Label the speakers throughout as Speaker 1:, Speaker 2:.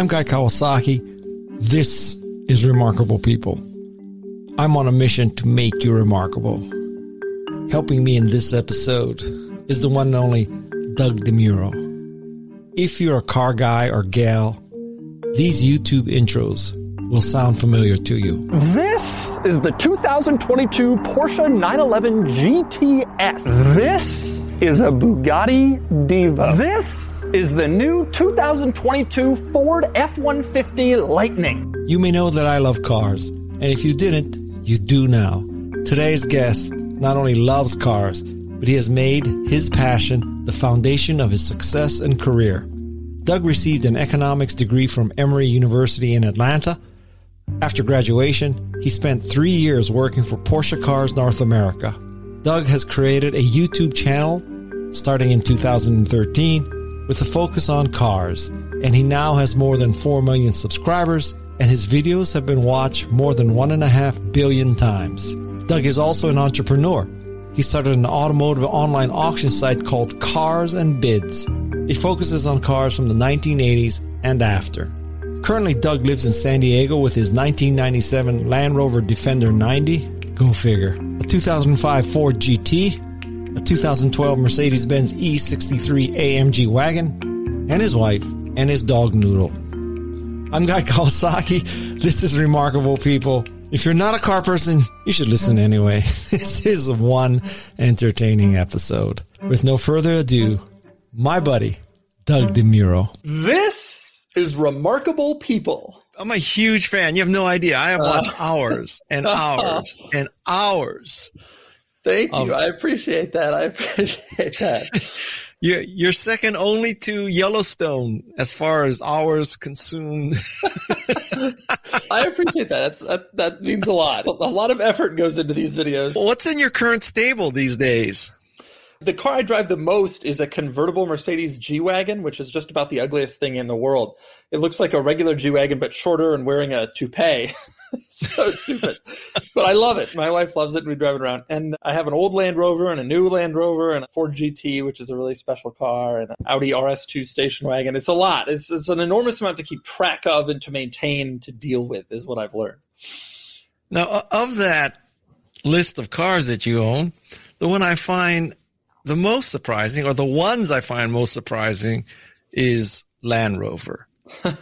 Speaker 1: I'm Guy Kawasaki. This is Remarkable People. I'm on a mission to make you remarkable. Helping me in this episode is the one and only Doug DeMuro. If you're a car guy or gal, these YouTube intros will sound familiar to you.
Speaker 2: This is the 2022 Porsche 911 GTS. This is a Bugatti Diva. This is the new 2022 Ford F-150 Lightning.
Speaker 1: You may know that I love cars, and if you didn't, you do now. Today's guest not only loves cars, but he has made his passion the foundation of his success and career. Doug received an economics degree from Emory University in Atlanta. After graduation, he spent 3 years working for Porsche Cars North America. Doug has created a YouTube channel starting in 2013 with a focus on cars, and he now has more than 4 million subscribers, and his videos have been watched more than 1.5 billion times. Doug is also an entrepreneur. He started an automotive online auction site called Cars and Bids. It focuses on cars from the 1980s and after. Currently, Doug lives in San Diego with his 1997 Land Rover Defender 90, go figure, a 2005 Ford GT, a 2012 Mercedes-Benz E63 AMG Wagon, and his wife and his dog Noodle. I'm Guy Kawasaki. This is Remarkable People. If you're not a car person, you should listen anyway. This is one entertaining episode. With no further ado, my buddy, Doug DeMuro.
Speaker 3: This is Remarkable People.
Speaker 1: I'm a huge fan. You have no idea. I have watched hours and hours and hours.
Speaker 3: Thank you. I appreciate that.
Speaker 1: You're second only to Yellowstone as far as hours consumed.
Speaker 3: I appreciate that. That means a lot. A lot of effort goes into these videos.
Speaker 1: What's in your current stable these days?
Speaker 3: The car I drive the most is a convertible Mercedes G-Wagon, which is just about the ugliest thing in the world. It looks like a regular G-Wagon, but shorter and wearing a toupee. So stupid. But I love it. My wife loves it, and we drive it around. And I have an old Land Rover and a new Land Rover and a Ford GT, which is a really special car, and an Audi RS2 station wagon. It's a lot. It's an enormous amount to keep track of and to maintain, to deal with, is what I've learned.
Speaker 1: Now, of that list of cars that you own, the one I find the most surprising, or the ones I find most surprising, is Land Rover.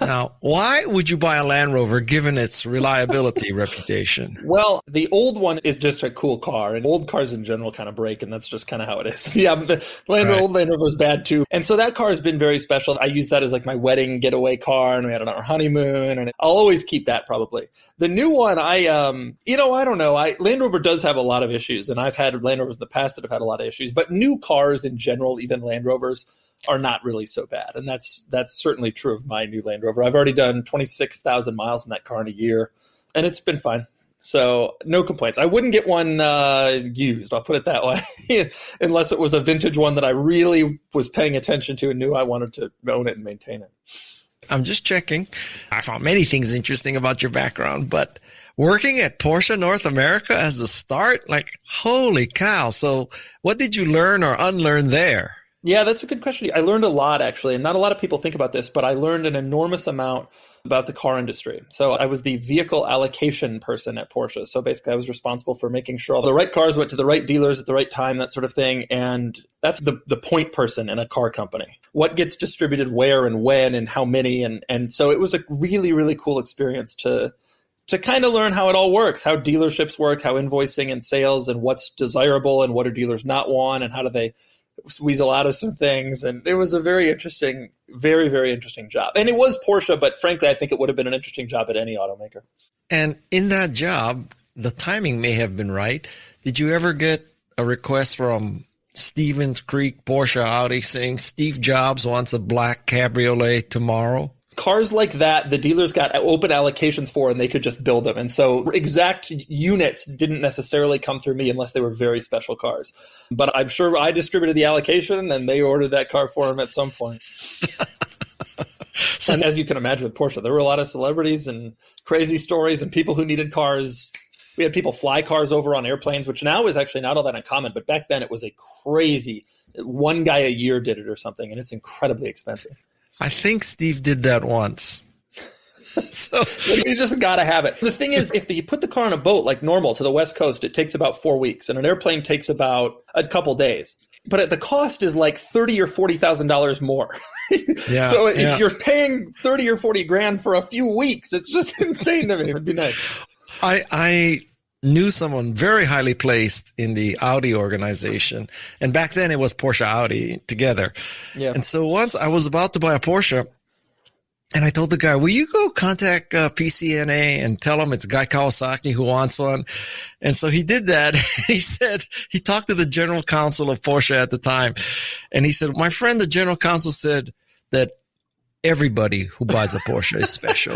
Speaker 1: Now, why would you buy a Land Rover given its reliability reputation?
Speaker 3: Well, the old one is just a cool car, and old cars in general kind of break, and that's just kind of how it is. Yeah, but the old Land Rover is bad too. And so that car has been very special. I use that as like my wedding getaway car, and we had it on our honeymoon, and I'll always keep that probably. The new one, I don't know. Land Rover does have a lot of issues, and I've had Land Rovers in the past that have had a lot of issues, but new cars in general, even Land Rovers, are not really so bad. And that's certainly true of my new Land Rover. I've already done 26,000 miles in that car in a year, and it's been fine. So no complaints. I wouldn't get one used, I'll put it that way, unless it was a vintage one that I really was paying attention to and knew I wanted to own it and maintain it.
Speaker 1: I'm just checking. I found many things interesting about your background, but working at Porsche North America as the start, like, holy cow. So what did you learn or unlearn there?
Speaker 3: Yeah, that's a good question. I learned a lot, actually, and not a lot of people think about this, but I learned an enormous amount about the car industry. So I was the vehicle allocation person at Porsche. So basically, I was responsible for making sure all the right cars went to the right dealers at the right time, that sort of thing. And that's the point person in a car company. What gets distributed where and when and how many. And so it was a really, really cool experience to kind of learn how it all works, how dealerships work, how invoicing and sales, and what's desirable and what do dealers not want, and how do they weasel out of some things. And it was a very interesting, very, very interesting job. And it was Porsche, but frankly, I think it would have been an interesting job at any automaker.
Speaker 1: And in that job, the timing may have been right. Did you ever get a request from Stevens Creek, Porsche Audi saying Steve Jobs wants a black cabriolet tomorrow?
Speaker 3: Cars like that, the dealers got open allocations for, and they could just build them. And so exact units didn't necessarily come through me unless they were very special cars. But I'm sure I distributed the allocation, and they ordered that car for them at some point. And as you can imagine with Porsche, there were a lot of celebrities and crazy stories and people who needed cars. We had people fly cars over on airplanes, which now is actually not all that uncommon. But back then it was a crazy, one guy a year did it or something, and it's incredibly expensive.
Speaker 1: I think Steve did that once.
Speaker 3: So you just got to have it. The thing is, if you put the car on a boat like normal to the West Coast, it takes about 4 weeks, and an airplane takes about a couple days. But the cost is like $30,000 or $40,000 more. So if you're paying 30 or 40 grand for a few weeks, it's just insane to me. It'd be nice.
Speaker 1: I knew someone very highly placed in the Audi organization, and back then it was Porsche Audi together. Yeah. And so once I was about to buy a Porsche, and I told the guy, will you go contact PCNA and tell them it's Guy Kawasaki who wants one? And so he did that. He said, he talked to the general counsel of Porsche at the time. And he said, my friend, the general counsel said that everybody who buys a Porsche is special.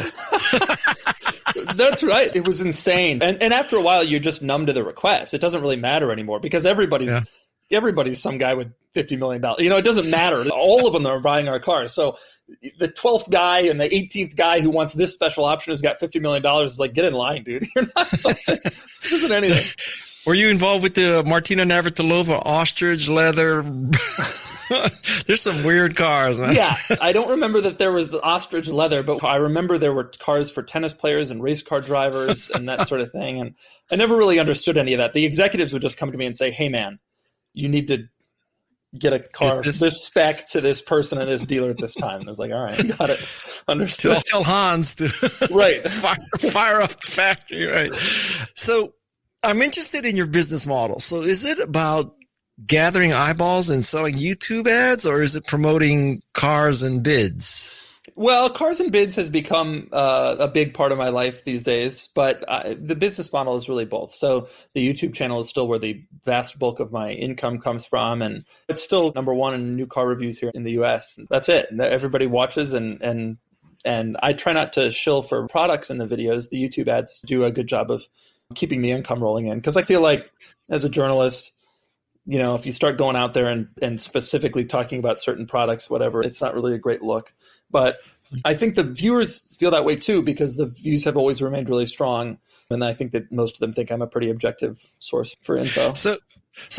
Speaker 3: That's right. It was insane. And after a while, you're just numb to the request. It doesn't really matter anymore because everybody's some guy with $50 million. It doesn't matter. All of them are buying our cars. So the 12th guy and the 18th guy who wants this special option has got $50 million. It's like, get in line, dude. You're not something. This isn't anything.
Speaker 1: Were you involved with the Martina Navratilova ostrich leather? There's some weird cars, man.
Speaker 3: Yeah, I don't remember that there was ostrich leather, but I remember there were cars for tennis players and race car drivers and that sort of thing. And I never really understood any of that. The executives would just come to me and say, hey, man, you need to get a car this spec to this person and this dealer at this time. And I was like, all right, got it. Understood.
Speaker 1: Tell Hans to fire up the factory, right? So I'm interested in your business model. So is it about gathering eyeballs and selling YouTube ads, or is it promoting cars and bids?
Speaker 3: Well, cars and bids has become a big part of my life these days, but the business model is really both. So the YouTube channel is still where the vast bulk of my income comes from, and it's still number one in new car reviews here in the US. That's it. Everybody watches, and I try not to shill for products in the videos. The YouTube ads do a good job of keeping the income rolling in, because I feel like as a journalist, if you start going out there and specifically talking about certain products, whatever, it's not really a great look. But I think the viewers feel that way too, because the views have always remained really strong. And I think that most of them think I'm a pretty objective source for info.
Speaker 1: So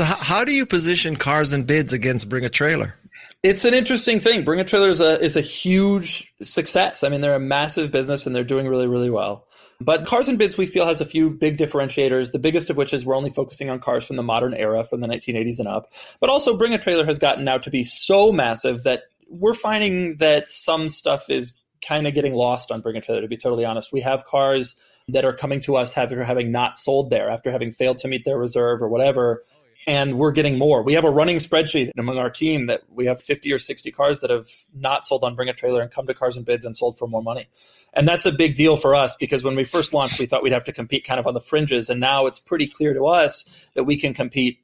Speaker 1: how do you position cars and bids against Bring a Trailer?
Speaker 3: It's an interesting thing. Bring a Trailer is a huge success. I mean, they're a massive business and they're doing really, really well. But Cars and Bids, we feel, has a few big differentiators, the biggest of which is we're only focusing on cars from the modern era, from the 1980s and up. But also Bring a Trailer has gotten now to be so massive that we're finding that some stuff is kind of getting lost on Bring a Trailer, to be totally honest. We have cars that are coming to us after having not sold there, after having failed to meet their reserve or whatever. And we're getting more. We have a running spreadsheet among our team that we have 50 or 60 cars that have not sold on Bring a Trailer and come to Cars and Bids and sold for more money. And that's a big deal for us, because when we first launched, we thought we'd have to compete kind of on the fringes. And now it's pretty clear to us that we can compete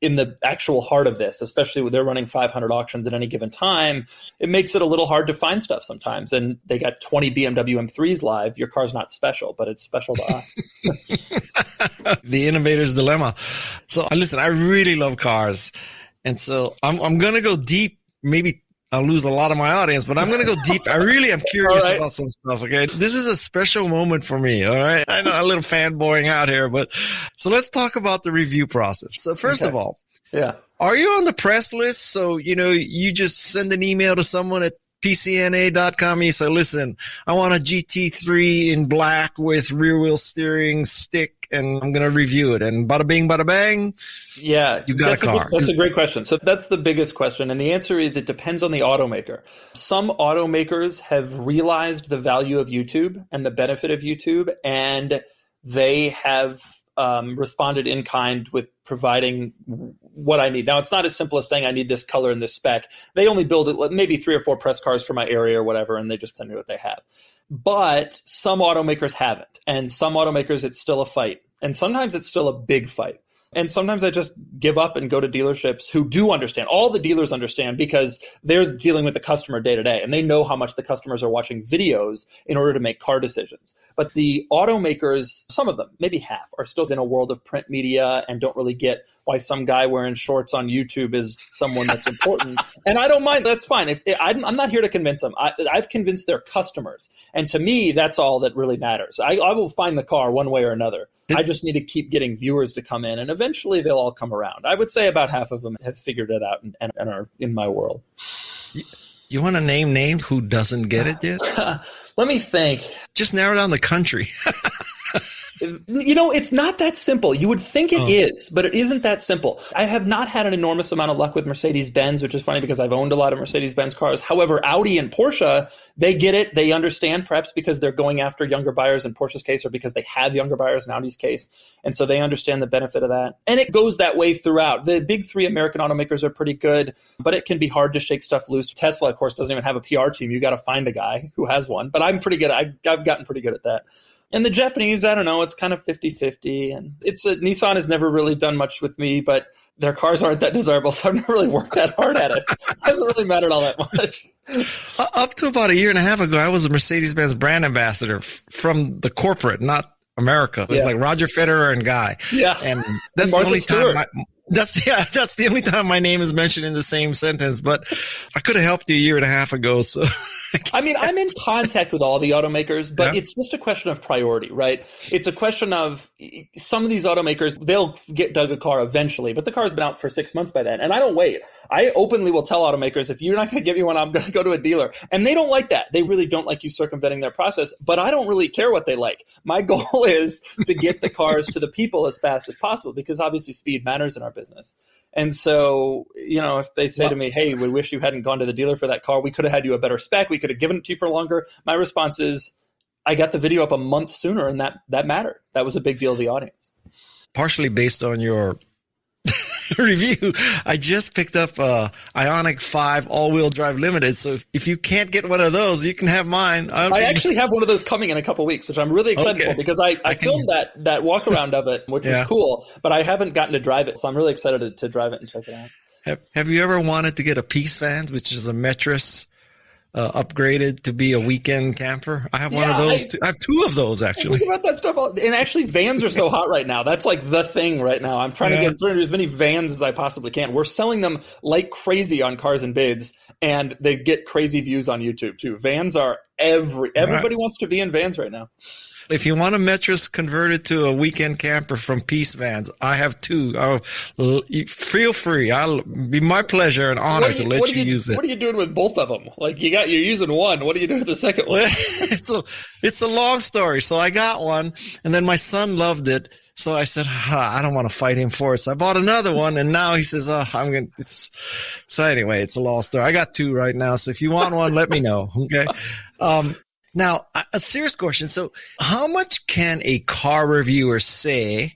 Speaker 3: in the actual heart of this, especially when they're running 500 auctions at any given time. It makes it a little hard to find stuff sometimes. And they got 20 BMW M3s live. Your car's not special, but it's special to us.
Speaker 1: The innovator's dilemma. So listen, I really love cars. And so I'm going to go deep. Maybe I'll lose a lot of my audience, but I'm going to go deep. I really am curious about some stuff. Okay. This is a special moment for me. All right. I know a little fanboying out here, but so let's talk about the review process. So first of all, are you on the press list? So, you just send an email to someone at PCNA.com. You say, listen, I want a GT3 in black with rear wheel steering stick, and I'm going to review it. And bada bing, bada bang.
Speaker 3: Yeah.
Speaker 1: You got a car.
Speaker 3: That's a great question. So that's the biggest question. And the answer is it depends on the automaker. Some automakers have realized the value of YouTube and the benefit of YouTube, and they have responded in kind with providing what I need. Now, it's not as simple as saying I need this color and this spec. They only build it, maybe 3 or 4 press cars for my area or whatever, and they just send me what they have. But some automakers haven't. And some automakers, it's still a fight. And sometimes it's still a big fight. And sometimes I just give up and go to dealerships who do understand. All the dealers understand, because they're dealing with the customer day to day, and they know how much the customers are watching videos in order to make car decisions. But the automakers, some of them, maybe half, are still in a world of print media and don't really get why some guy wearing shorts on YouTube is someone that's important. And I don't mind. That's fine. I'm not here to convince them. I've convinced their customers. And to me, that's all that really matters. I will find the car one way or another. I just need to keep getting viewers to come in, and eventually they'll all come around. I would say about half of them have figured it out and are in my world.
Speaker 1: You want to name names who doesn't get it yet?
Speaker 3: Let me think.
Speaker 1: Just narrow down the country.
Speaker 3: It's not that simple. You would think it is, but it isn't that simple. I have not had an enormous amount of luck with Mercedes-Benz, which is funny because I've owned a lot of Mercedes-Benz cars. However, Audi and Porsche, they get it. They understand, perhaps because they're going after younger buyers in Porsche's case or because they have younger buyers in Audi's case. And so they understand the benefit of that. And it goes that way throughout. The big three American automakers are pretty good, but it can be hard to shake stuff loose. Tesla, of course, doesn't even have a PR team. You got to find a guy who has one. But I'm pretty good. I've gotten pretty good at that. And the Japanese, I don't know, it's kind of 50-50. And Nissan has never really done much with me, but their cars aren't that desirable, so I've never really worked that hard at it. It hasn't really mattered all that much.
Speaker 1: Up to about a year and a half ago, I was a Mercedes-Benz brand ambassador from the corporate, not America. It was like Roger Federer and Guy. Yeah. And that's the only time that's the only time my name is mentioned in the same sentence, but I could have helped you a year and a half ago. So
Speaker 3: I mean, I'm in contact with all the automakers, but it's just a question of priority, right? It's a question of some of these automakers, they'll get Doug a car eventually, but the car's been out for 6 months by then. And I don't wait. I openly will tell automakers, if you're not going to give me one, I'm going to go to a dealer. And they don't like that. They really don't like you circumventing their process, but I don't really care what they like. My goal is to get the cars to the people as fast as possible because obviously speed matters in our business. And so, if they say to me, hey, we wish you hadn't gone to the dealer for that car, we could have had you a better spec, we could have given it to you for longer. My response is, I got the video up a month sooner, and that mattered. That was a big deal to the audience.
Speaker 1: Partially based on your review, I just picked up Ionic 5 all-wheel drive limited. So if you can't get one of those, you can have mine.
Speaker 3: I actually have one of those coming in a couple of weeks, which I'm really excited for because I filmed that walk around of it, which was cool, but I haven't gotten to drive it. So I'm really excited to drive it and check it out.
Speaker 1: Have you ever wanted to get a Peace Van, which is a mattress upgraded to be a weekend camper? I have one of those. I have two of those, actually.
Speaker 3: I think about that stuff. And actually, vans are so hot right now. That's like the thing right now. I'm trying to get through as many vans as I possibly can. We're selling them like crazy on Cars and Bids, and they get crazy views on YouTube, too. Vans are everybody wants to be in vans right now.
Speaker 1: If you want a mattress converted to a weekend camper from Peace Vans, I have two. Feel free. I'll be my pleasure and honor to let you use it.
Speaker 3: What are you doing with both of them? Like you're using one. What do you do with the second one?
Speaker 1: It's a long story. So I got one, and then my son loved it. So I said, I don't want to fight him for it. So I bought another one, and now he says, So anyway, it's a long story. I got two right now. So if you want one, let me know. Okay. Now, a serious question. So how much can a car reviewer say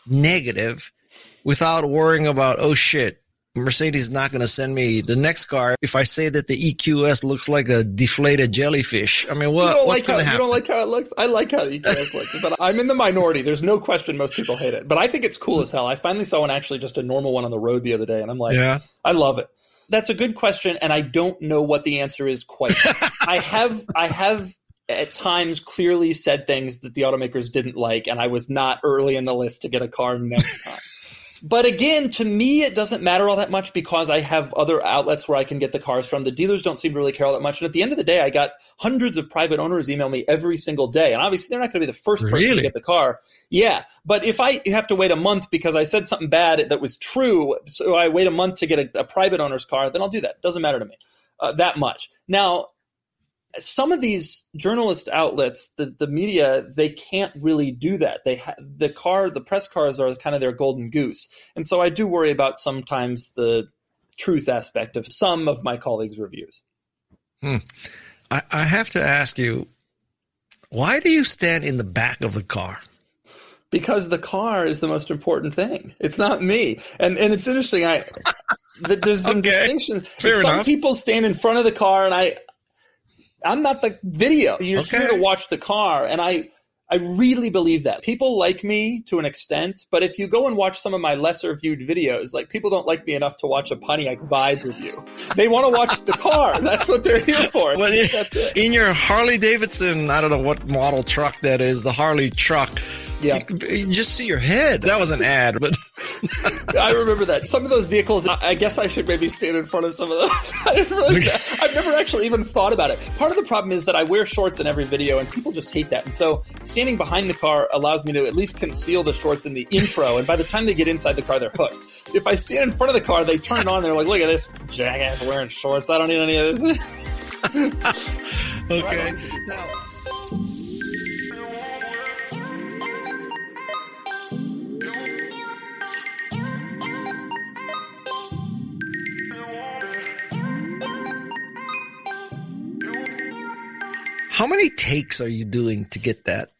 Speaker 1: negative without worrying about, oh, shit, Mercedes is not going to send me the next car if I say that the EQS looks like a deflated jellyfish? I mean, what's going to happen? You
Speaker 3: don't like how it looks? I like how the EQS looks, but I'm in the minority. There's no question most people hate it. But I think it's cool as hell. I finally saw one, actually just a normal one on the road the other day, and I'm like, I love it. That's a good question, and I don't know what the answer is quite. I have at times clearly said things that the automakers didn't like, and I was not early in the list to get a car next time. But again, to me, it doesn't matter all that much because I have other outlets where I can get the cars from. The dealers don't seem to really care all that much. And at the end of the day, I got hundreds of private owners email me every single day. And obviously, they're not going to be the first person to get the car. Yeah. But if I have to wait a month because I said something bad that was true, so I wait a month to get a private owner's car, then I'll do that. It doesn't matter to me that much. Now, some of these journalist outlets, the media, they can't really do that. The press cars are kind of their golden goose. And so I do worry about sometimes the truth aspect of some of my colleagues' reviews.
Speaker 1: I have to ask you, why do you stand in the back of the car?
Speaker 3: Because the car is the most important thing. It's not me. And it's interesting. There's some distinction. Some people stand in front of the car, and I'm not the video. You're here to watch the car. And I really believe that. People like me to an extent, but if you go and watch some of my lesser viewed videos, like people don't like me enough to watch a Pontiac Vibe review. They want to watch the car. That's what they're here for. So that's it.
Speaker 1: In your Harley Davidson, I don't know what model truck that is, the Harley truck. Yeah, you just see your head. That was an ad, but
Speaker 3: I remember that. Some of those vehicles, I guess I should maybe stand in front of some of those. I've never actually even thought about it. Part of the problem is that I wear shorts in every video, and people just hate that. And so standing behind the car allows me to at least conceal the shorts in the intro, and by the time they get inside the car, they're hooked. If I stand in front of the car, they turn it on, they're like, look at this jackass wearing shorts. I don't need any of this.
Speaker 1: Okay. Now, how many takes are you doing to get that?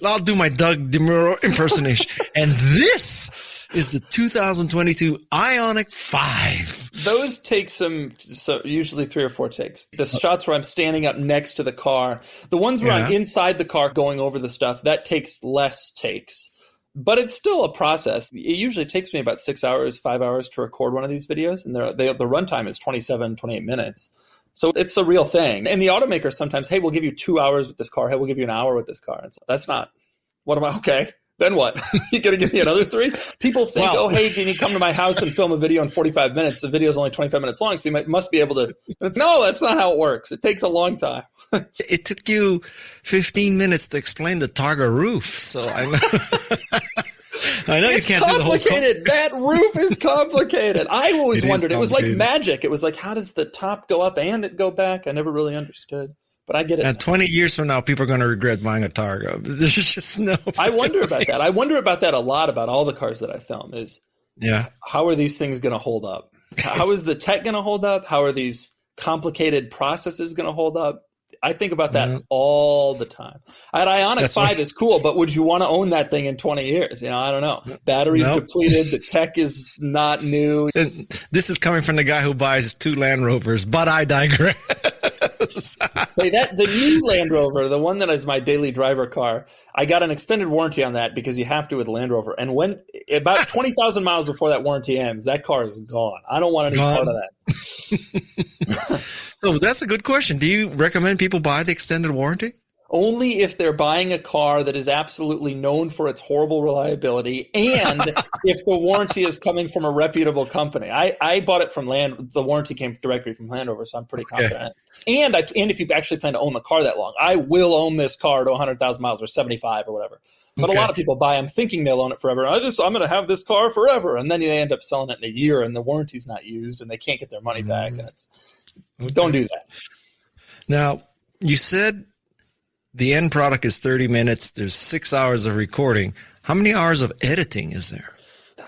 Speaker 1: I'll do my Doug DeMuro impersonation. And this is the 2022 Ionic 5.
Speaker 3: Those take usually 3 or 4 takes. The shots where I'm standing up next to the car, the ones where I'm inside the car going over the stuff, that takes less takes. But it's still a process. It usually takes me about 6 hours, 5 hours to record one of these videos. And the runtime is 27, 28 minutes. So it's a real thing. And the automakers sometimes, hey, we'll give you 2 hours with this car. Hey, we'll give you an hour with this car. And so that's not, okay, then what? You going to give me another 3? People think, oh, hey, can you come to my house and film a video in 45 minutes? The video is only 25 minutes long, so you must be able to. No, that's not how it works. It takes a long time.
Speaker 1: It took you 15 minutes to explain the Targa roof. So I know. I know
Speaker 3: it's
Speaker 1: you can't
Speaker 3: complicated.
Speaker 1: Do the whole
Speaker 3: That roof is complicated. I always wondered. It was like magic. It was like, how does the top go up and it go back? I never really understood. But I get it.
Speaker 1: And 20 years from now, people are going to regret buying a Targa. There's just no.
Speaker 3: I wonder about that. I wonder about that a lot about all the cars that I film is, how are these things going to hold up? How is the tech going to hold up? How are these complicated processes going to hold up? I think about that all the time. An Ionic 5 is cool, but would you want to own that thing in 20 years? I don't know. Battery's depleted. The tech is not new.
Speaker 1: And this is coming from the guy who buys 2 Land Rovers, but I digress.
Speaker 3: Hey, the new Land Rover, the one that is my daily driver car, I got an extended warranty on that because you have to with Land Rover. And when about 20,000 miles before that warranty ends, that car is gone. I don't want any part of that.
Speaker 1: So that's a good question. Do you recommend people buy the extended warranty?
Speaker 3: Only if they're buying a car that is absolutely known for its horrible reliability and if the warranty is coming from a reputable company. I bought it from the warranty came directly from Land Rover, so I'm pretty confident. And if you actually plan to own the car that long, I will own this car to 100,000 miles or 75 or whatever. But a lot of people buy them thinking they'll own it forever. I'm going to have this car forever. And then they end up selling it in a year and the warranty's not used and they can't get their money back. And don't do that.
Speaker 1: Now, you said the end product is 30 minutes. There's 6 hours of recording. How many hours of editing is there?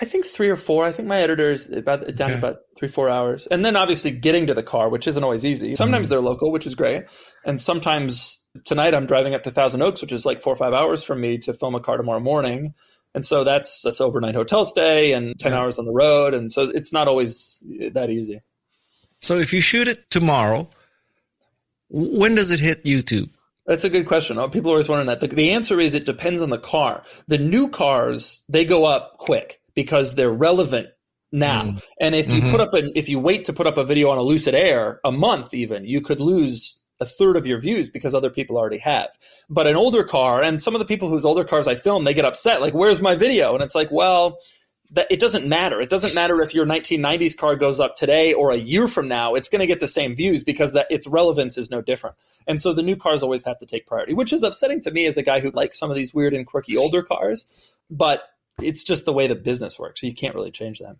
Speaker 3: I think 3 or 4. I think my editor is down to about 3-4 hours. And then obviously getting to the car, which isn't always easy. Sometimes they're local, which is great. And sometimes tonight I'm driving up to Thousand Oaks, which is like 4 or 5 hours from me to film a car tomorrow morning. And so that's overnight hotel stay and 10 hours on the road. And so it's not always that easy.
Speaker 1: So if you shoot it tomorrow, when does it hit YouTube?
Speaker 3: That's a good question. People are always wondering that. The answer is it depends on the car. The new cars, they go up quick because they're relevant now. And if you if you wait to put up a video on a Lucid Air, a month even, you could lose a third of your views because other people already have. But an older car, and some of the people whose older cars I film, they get upset. Like, where's my video? And it's like, well, it doesn't matter. It doesn't matter if your 1990s car goes up today or a year from now. It's going to get the same views because its relevance is no different. And so the new cars always have to take priority, which is upsetting to me as a guy who likes some of these weird and quirky older cars. But it's just the way the business works. So you can't really change that.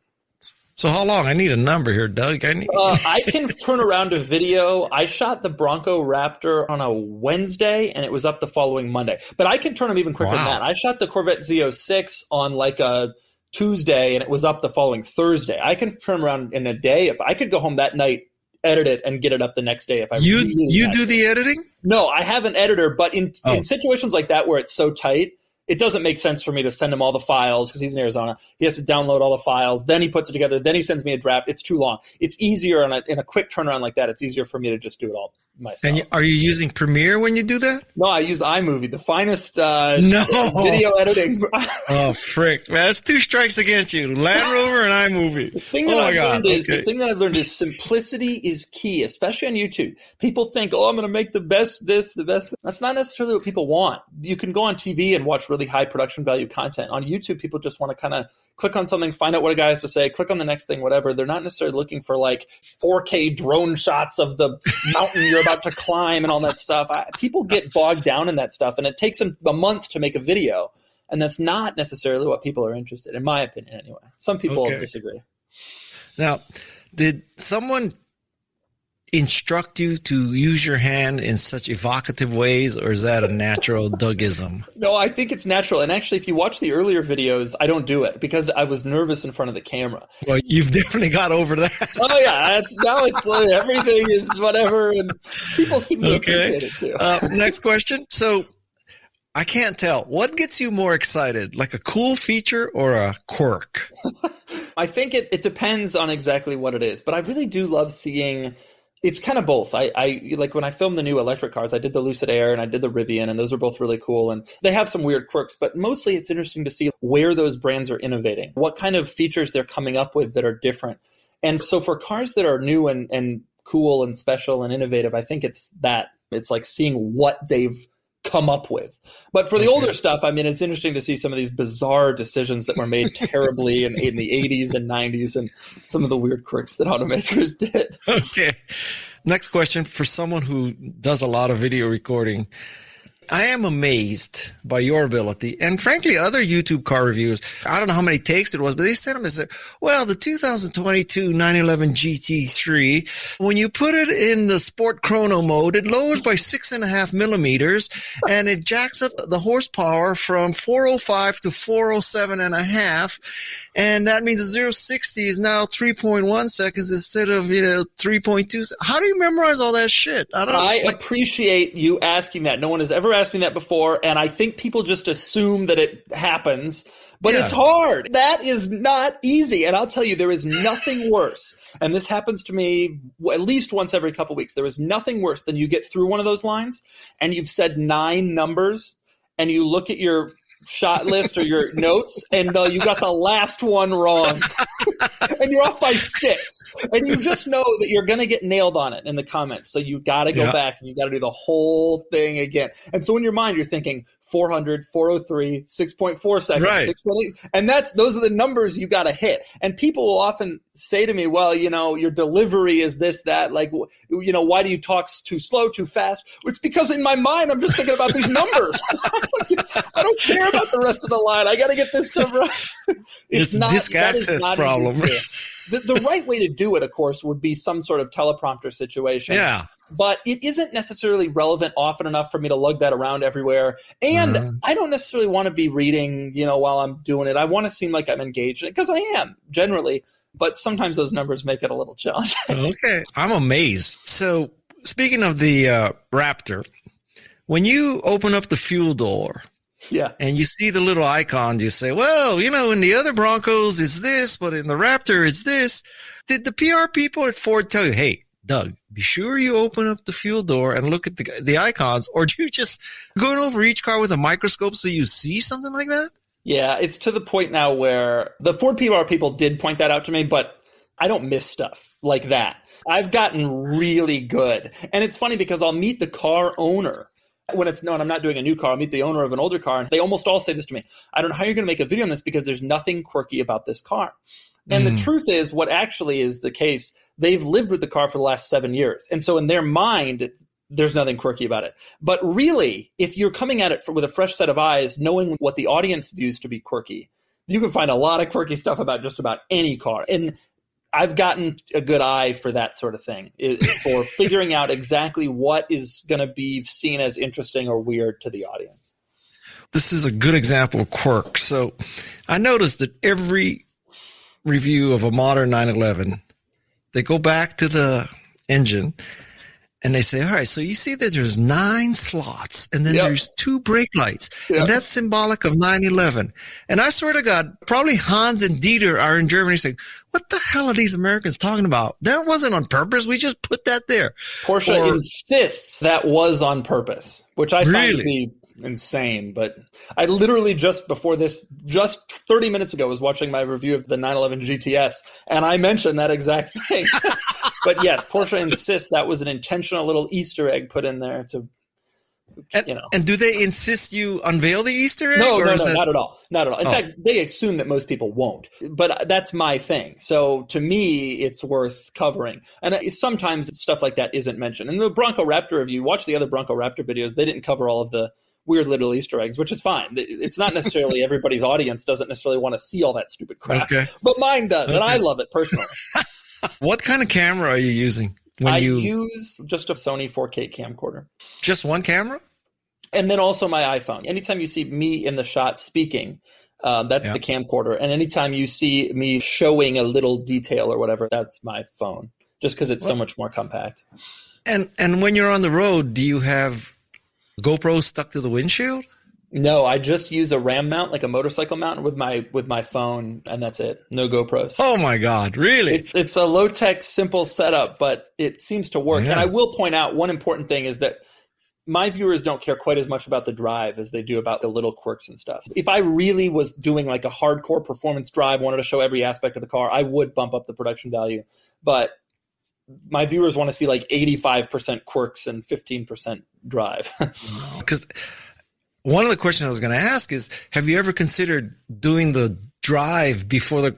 Speaker 1: So how long? I need a number here, Doug.
Speaker 3: I can turn around a video. I shot the Bronco Raptor on a Wednesday, and it was up the following Monday. But I can turn them even quicker than that. I shot the Corvette Z06 on like a Tuesday, and it was up the following Thursday. I can turn around in a day. If I could go home that night, edit it, and get it up the next day. If I
Speaker 1: you do the editing?
Speaker 3: No, I have an editor, but in situations like that where it's so tight, it doesn't make sense for me to send him all the files because he's in Arizona. He has to download all the files. Then he puts it together. Then he sends me a draft. It's too long. It's easier in a quick turnaround like that. It's easier for me to just do it all myself.
Speaker 1: And are you using Premiere when you do that?
Speaker 3: No, I use iMovie, the finest video editing.
Speaker 1: Oh, frick. Man, that's 2 strikes against you. Land Rover and iMovie.
Speaker 3: The thing that I've learned is simplicity is key, especially on YouTube. People think, I'm going to make the best this, the best. That's not necessarily what people want. You can go on TV and watch really high production value content. On YouTube, people just want to kind of click on something, find out what a guy has to say, click on the next thing, whatever. They're not necessarily looking for like 4K drone shots of the mountain you're about to climb and all that stuff. People get bogged down in that stuff, and it takes them a month to make a video, and that's not necessarily what people are interested in my opinion anyway. Some people disagree.
Speaker 1: Now, did someone instruct you to use your hand in such evocative ways, or is that a natural Dougism?
Speaker 3: No, I think it's natural. And actually, if you watch the earlier videos, I don't do it because I was nervous in front of the camera.
Speaker 1: Well, you've definitely got over that.
Speaker 3: Oh yeah, now it's like everything is whatever, and people seem to appreciate it too.
Speaker 1: Next question. So I can't tell. What gets you more excited, like a cool feature or a quirk?
Speaker 3: I think it depends on exactly what it is, but I really do love seeing. It's kind of both. I like when I filmed the new electric cars, I did the Lucid Air and I did the Rivian, and those are both really cool. And they have some weird quirks, but mostly it's interesting to see where those brands are innovating, what kind of features they're coming up with that are different. And so for cars that are new and cool and special and innovative, I think it's like seeing what they've come up with. But for the older stuff, I mean, it's interesting to see some of these bizarre decisions that were made terribly in the 80s and 90s and some of the weird quirks that automakers did.
Speaker 1: Okay. Next question for someone who does a lot of video recording. I am amazed by your ability, and frankly, other YouTube car reviewers, I don't know how many takes it was, but they said, well, the 2022 911 GT3, when you put it in the sport chrono mode, it lowers by 6.5 millimeters, and it jacks up the horsepower from 405 to 407.5, and that means the 0-60 is now 3.1 seconds instead of 3.2. How do you memorize all that shit?
Speaker 3: I appreciate you asking that. No one has ever asked me that before, and I think people just assume that it happens, but it's hard. That is not easy, and I'll tell you, there is nothing worse, and this happens to me at least once every couple weeks. There is nothing worse than you get through one of those lines, and you've said 9 numbers, and you look at your shot list or your notes, and you got the last one wrong, and you're off by 6, and you just know that you're going to get nailed on it in the comments. So you got to go back and you got to do the whole thing again. And so in your mind, you're thinking 400, 403, 6.4 seconds,
Speaker 1: right.
Speaker 3: 6.8, and those are the numbers you got to hit. And people will often say to me, well, your delivery is this, that, like, why do you talk too slow, too fast? It's because in my mind, I'm just thinking about these numbers. I don't care about the rest of the line. I got to get this stuff right.
Speaker 1: It's not disk access problem.
Speaker 3: The right way to do it, of course, would be some sort of teleprompter situation.
Speaker 1: Yeah.
Speaker 3: But it isn't necessarily relevant often enough for me to lug that around everywhere. And I don't necessarily want to be reading, while I'm doing it. I want to seem like I'm engaged in it, because I am generally. But sometimes those numbers make it a little challenging.
Speaker 1: Okay. I'm amazed. So speaking of the Raptor, when you open up the fuel door, and you see the little icon, you say, well, in the other Broncos it's this, but in the Raptor it's this. Did the PR people at Ford tell you, hey, Doug, be sure you open up the fuel door and look at the icons, or do you just go over each car with a microscope so you see something like that?
Speaker 3: Yeah, it's to the point now where the Ford PR people did point that out to me, but I don't miss stuff like that. I've gotten really good. And it's funny because I'll meet the car owner. When I'm not doing a new car, I'll meet the owner of an older car, and they almost all say this to me: I don't know how you're going to make a video on this because there's nothing quirky about this car. And the truth is, what actually is the case, they've lived with the car for the last 7 years. And so in their mind, there's nothing quirky about it. But really, if you're coming at it with a fresh set of eyes, knowing what the audience views to be quirky, you can find a lot of quirky stuff about just about any car. And I've gotten a good eye for that sort of thing, for figuring out exactly what is going to be seen as interesting or weird to the audience.
Speaker 1: This is a good example of quirk. So I noticed that every review of a modern 911, they go back to the engine and they say, all right, so you see that there's 9 slots and then there's 2 brake lights, and that's symbolic of 911. And I swear to God, probably Hans and Dieter are in Germany saying, what the hell are these Americans talking about? That wasn't on purpose. We just put that there.
Speaker 3: Porsche insists that was on purpose, which I find to be insane. But I literally just 30 minutes ago was watching my review of the 911 GTS, and I mentioned that exact thing. But yes, Porsche insists that was an intentional little Easter egg put in there to,
Speaker 1: And do they insist you unveil the Easter egg?
Speaker 3: No, not at all. Not at all. In fact, they assume that most people won't. But that's my thing. So to me, it's worth covering. And sometimes stuff like that isn't mentioned. In the Bronco Raptor review, watch the other Bronco Raptor videos. They didn't cover all of the weird little Easter eggs, which is fine. It's not necessarily everybody's audience doesn't necessarily want to see all that stupid crap. Okay. But mine does, and I love it personally.
Speaker 1: What kind of camera are you using?
Speaker 3: I use just a Sony 4K camcorder.
Speaker 1: Just one camera?
Speaker 3: And then also my iPhone. Anytime you see me in the shot speaking, that's the camcorder. And anytime you see me showing a little detail or whatever, that's my phone, just because it's so much more compact.
Speaker 1: And when you're on the road, do you have GoPro stuck to the windshield?
Speaker 3: No, I just use a RAM mount, like a motorcycle mount with my phone, and that's it. No GoPros.
Speaker 1: Oh my God, really?
Speaker 3: It's a low-tech, simple setup, but it seems to work. Yeah. And I will point out one important thing is that my viewers don't care quite as much about the drive as they do about the little quirks and stuff. If I really was doing like a hardcore performance drive, wanted to show every aspect of the car, I would bump up the production value. But my viewers want to see like 85% quirks and 15% drive.
Speaker 1: Because one of the questions I was going to ask is, have you ever considered doing the drive before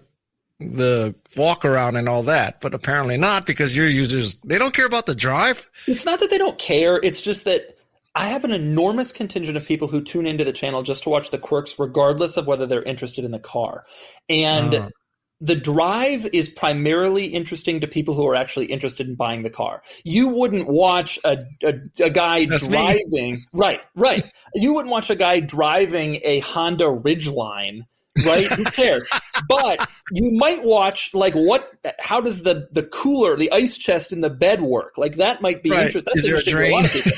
Speaker 1: the walk around and all that? But apparently not, because your users, they don't care about the drive. It's
Speaker 3: not that they don't care. It's just that I have an enormous contingent of people who tune into the channel just to watch the quirks, regardless of whether they're interested in the car. And the drive is primarily interesting to people who are actually interested in buying the car. You wouldn't watch a guy driving. Right. You wouldn't watch a guy driving a Honda Ridgeline. Right? Who cares? But you might watch how does the cooler, the ice chest in the bed work? Like that might be interesting. That's interesting to a lot of people.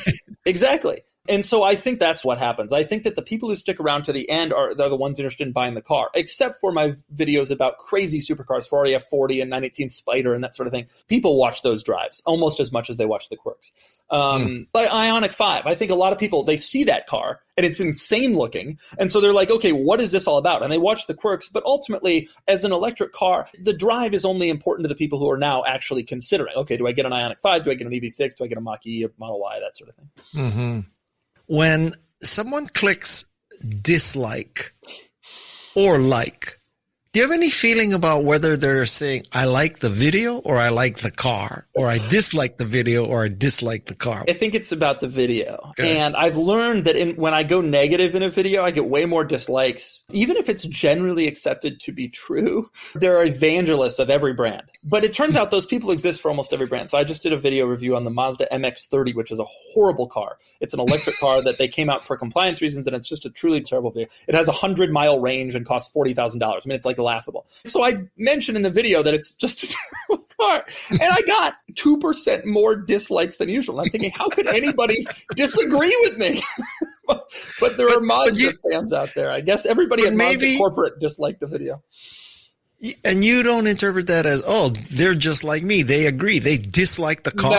Speaker 3: Exactly. And so I think that's what happens. I think that the people who stick around to the end they're the ones interested in buying the car, except for my videos about crazy supercars, Ferrari F40 and 918 Spider and that sort of thing. People watch those drives almost as much as they watch the quirks. Like Ionic 5. I think a lot of people, they see that car and it's insane looking. And so they're like, okay, what is this all about? And they watch the quirks. But ultimately, as an electric car, the drive is only important to the people who are now actually considering, okay, do I get an Ionic 5? Do I get an EV6? Do I get a Mach-E, a Model Y, that sort of thing.
Speaker 1: Mm-hmm. When someone clicks dislike or like, do you have any feeling about whether they're saying, I like the video or I like the car, or I dislike the video or I dislike the car?
Speaker 3: I think it's about the video. Okay. And I've learned that when I go negative in a video, I get way more dislikes. Even if it's generally accepted to be true, there are evangelists of every brand. But it turns out those people exist for almost every brand. So I just did a video review on the Mazda MX-30, which is a horrible car. It's an electric car that they came out for compliance reasons, and it's just a truly terrible vehicle. It has a 100-mile range and costs $40,000. I mean, it's like laughable. So I mentioned in the video that it's just a terrible car. And I got 2% more dislikes than usual. And I'm thinking, how could anybody disagree with me? but there are Mazda fans out there. I guess everybody at Mazda corporate disliked the video.
Speaker 1: And you don't interpret that as, oh, they're just like me. They agree. They dislike the car.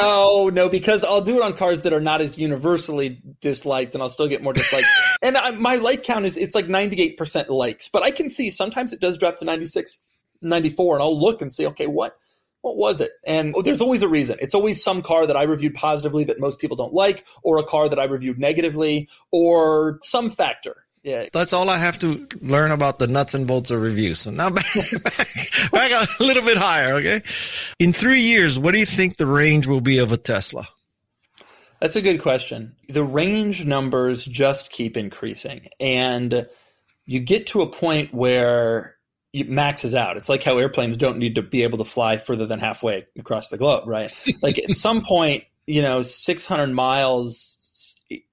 Speaker 3: No, because I'll do it on cars that are not as universally disliked, and I'll still get more dislikes. And my like count it's like 98% likes. But I can see sometimes it does drop to 96, 94, and I'll look and say, okay, what was it? And there's always a reason. It's always some car that I reviewed positively that most people don't like, or a car that I reviewed negatively, or some factor. Yeah,
Speaker 1: that's all I have to learn about the nuts and bolts of reviews. So now back a little bit higher, okay? In 3 years, what do you think the range will be of a Tesla?
Speaker 3: That's a good question. The range numbers just keep increasing, and you get to a point where it maxes out. It's like how airplanes don't need to be able to fly further than halfway across the globe, right? Like at some point, 600 miles,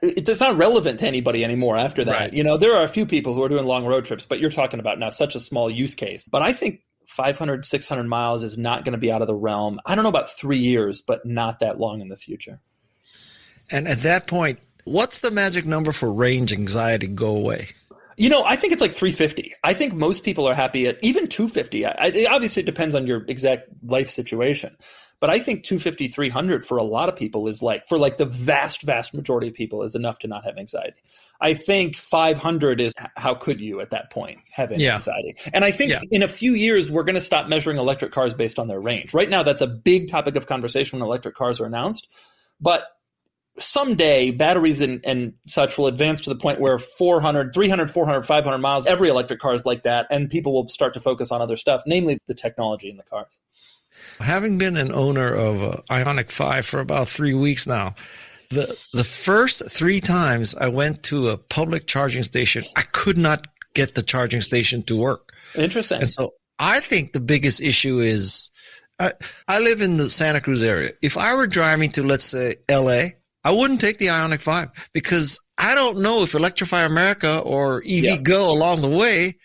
Speaker 3: it's not relevant to anybody anymore after that. Right. There are a few people who are doing long road trips, but you're talking about now such a small use case. But I think 500, 600 miles is not going to be out of the realm. I don't know about 3 years, but not that long in the future.
Speaker 1: And at that point, what's the magic number for range anxiety go away?
Speaker 3: I think it's like 350. I think most people are happy at even 250. Obviously, it depends on your exact life situation. But I think 250, 300 for a lot of people is for the vast, vast majority of people is enough to not have anxiety. I think 500 is how could you at that point have anxiety? And I think in a few years, we're going to stop measuring electric cars based on their range. Right now, that's a big topic of conversation when electric cars are announced. But someday, batteries and such will advance to the point where 400, 300, 400, 500 miles, every electric car is like that. And people will start to focus on other stuff, namely the technology in the cars.
Speaker 1: Having been an owner of Ionic 5 for about 3 weeks now, the first 3 times I went to a public charging station, I could not get the charging station to work.
Speaker 3: Interesting.
Speaker 1: And so I think the biggest issue is I live in the Santa Cruz area. If I were driving to, let's say, LA, I wouldn't take the Ionic 5 because I don't know if Electrify America or EV Go along the way